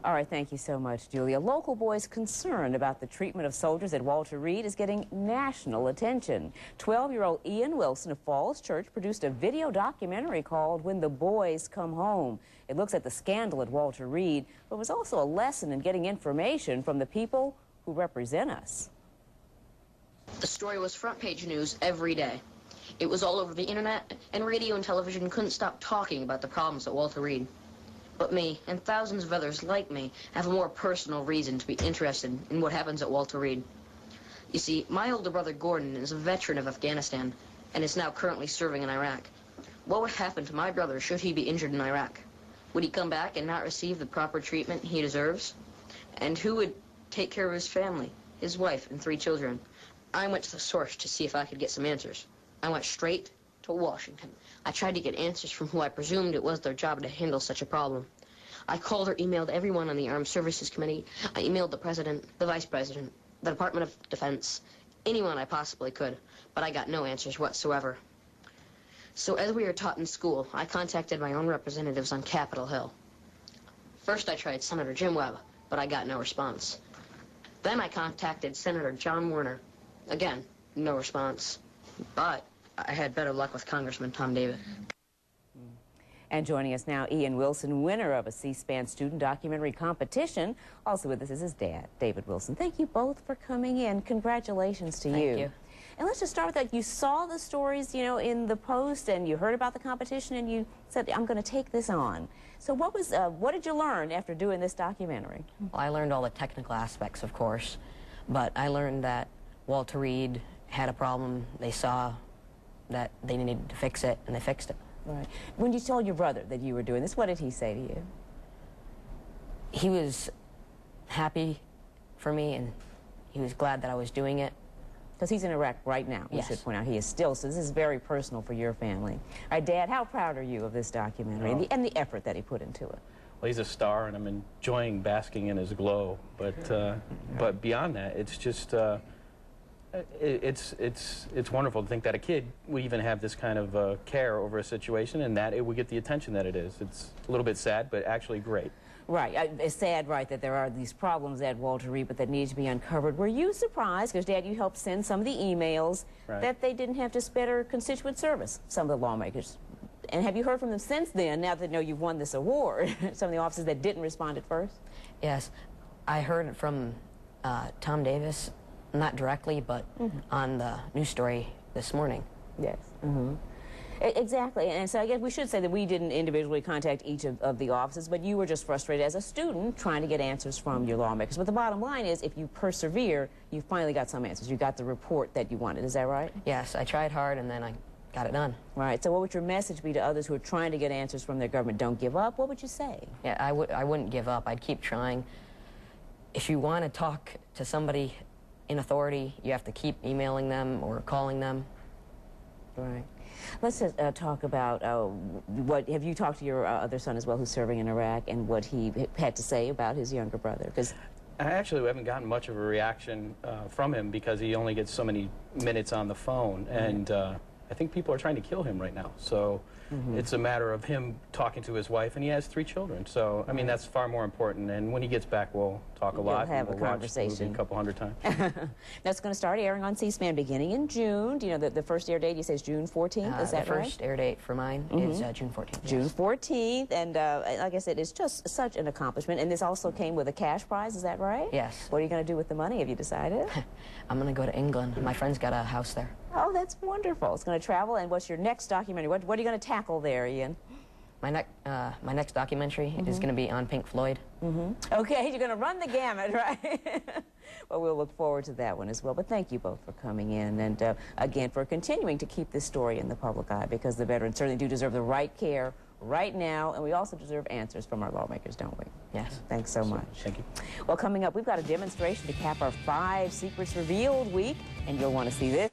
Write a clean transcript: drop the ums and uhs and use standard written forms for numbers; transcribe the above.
All right, thank you so much, Julia. Local boys concerned about the treatment of soldiers at Walter Reed is getting national attention. 12-year-old Ian Wilson of Falls Church produced a video documentary called When the Boys Come Home. It looks at the scandal at Walter Reed, but was also a lesson in getting information from the people who represent us. The story was front page news every day. It was all over the internet, and radio and television couldn't stop talking about the problems at Walter Reed. But me, and thousands of others like me, have a more personal reason to be interested in what happens at Walter Reed. You see, my older brother Gordon is a veteran of Afghanistan, and is now currently serving in Iraq. What would happen to my brother should he be injured in Iraq? Would he come back and not receive the proper treatment he deserves? And who would take care of his family, his wife, and 3 children? I went to the source to see if I could get some answers. I went straight to Washington. I tried to get answers from who I presumed it was their job to handle such a problem. I called or emailed everyone on the Armed Services Committee. I emailed the President, the Vice President, the Department of Defense, anyone I possibly could, but I got no answers whatsoever. So as we were taught in school, I contacted my own representatives on Capitol Hill. First I tried Senator Jim Webb, but I got no response. Then I contacted Senator John Warner. Again, no response. But I had better luck with Congressman Tom Davis. And joining us now, Ian Wilson, winner of a C-SPAN student documentary competition. Also with us is his dad, David Wilson. Thank you both for coming in. Congratulations to you. Thank you. And let's just start with that. You saw the stories, you know, in the Post, and you heard about the competition, and you said, I'm going to take this on. So what did you learn after doing this documentary? Well, I learned all the technical aspects, of course, but I learned that Walter Reed had a problem. They saw that they needed to fix it, and they fixed it. Right. When you told your brother that you were doing this, what did he say to you? He was happy for me, and he was glad that I was doing it. Because he's in Iraq right now, we should point out. He is still, so this is very personal for your family. All right, Dad, how proud are you of this documentary and the effort that he put into it? Well, he's a star, and I'm enjoying basking in his glow. But beyond that, it's just it's wonderful to think that a kid will even have this kind of care over a situation, and that it would get the attention that it is. It's a little bit sad, but actually great. Right. It's sad, right, that there are these problems at Walter Reed, but that need to be uncovered. Were you surprised, because, Dad, you helped send some of the emails, that they didn't have just better constituent service, some of the lawmakers? And have you heard from them since then, now that they know you've won this award, some of the officers that didn't respond at first? Yes. I heard from Tom Davis, not directly, but on the news story this morning. Yes. Exactly, and so I guess we should say that we didn't individually contact each of the officers, but you were just frustrated as a student trying to get answers from your lawmakers. But the bottom line is, if you persevere, you finally got some answers. You got the report that you wanted. Is that right? Yes, I tried hard, and then I got it done. Right, so what would your message be to others who are trying to get answers from their government? Don't give up. What would you say? Yeah, I wouldn't give up. I'd keep trying. If you want to talk to somebody in authority, you have to keep emailing them or calling them. Right. Let's just talk about have you talked to your other son as well, who's serving in Iraq, and what he had to say about his younger brother? Because Actually, we haven't gotten much of a reaction from him, because he only gets so many minutes on the phone, and I think people are trying to kill him right now. So it's a matter of him talking to his wife, and he has 3 children. So, I mean, that's far more important. And when he gets back, we'll talk a lot. Have a conversation. conversation. Watch the movie a couple hundred times. That's going to start airing on C-SPAN beginning in June. Do you know the first air date, you say, is June 14th? Is that right? The first air date for mine is June 14th. June yes. 14th, and like I said, it's just such an accomplishment. And this also came with a cash prize, is that right? Yes. What are you going to do with the money, have you decided? I'm going to go to England. My friend's got a house there. Oh, that's wonderful. It's going to travel. And what's your next documentary? What are you going to tackle there, Ian? My next documentary is going to be on Pink Floyd. Okay, you're going to run the gamut, right? Well, we'll look forward to that one as well. But thank you both for coming in, and again, for continuing to keep this story in the public eye, because the veterans certainly do deserve the right care right now, and we also deserve answers from our lawmakers, don't we? Yes. Thanks so much. Thank you. Well, coming up, we've got a demonstration to cap our 5 Secrets Revealed week, and you'll want to see this.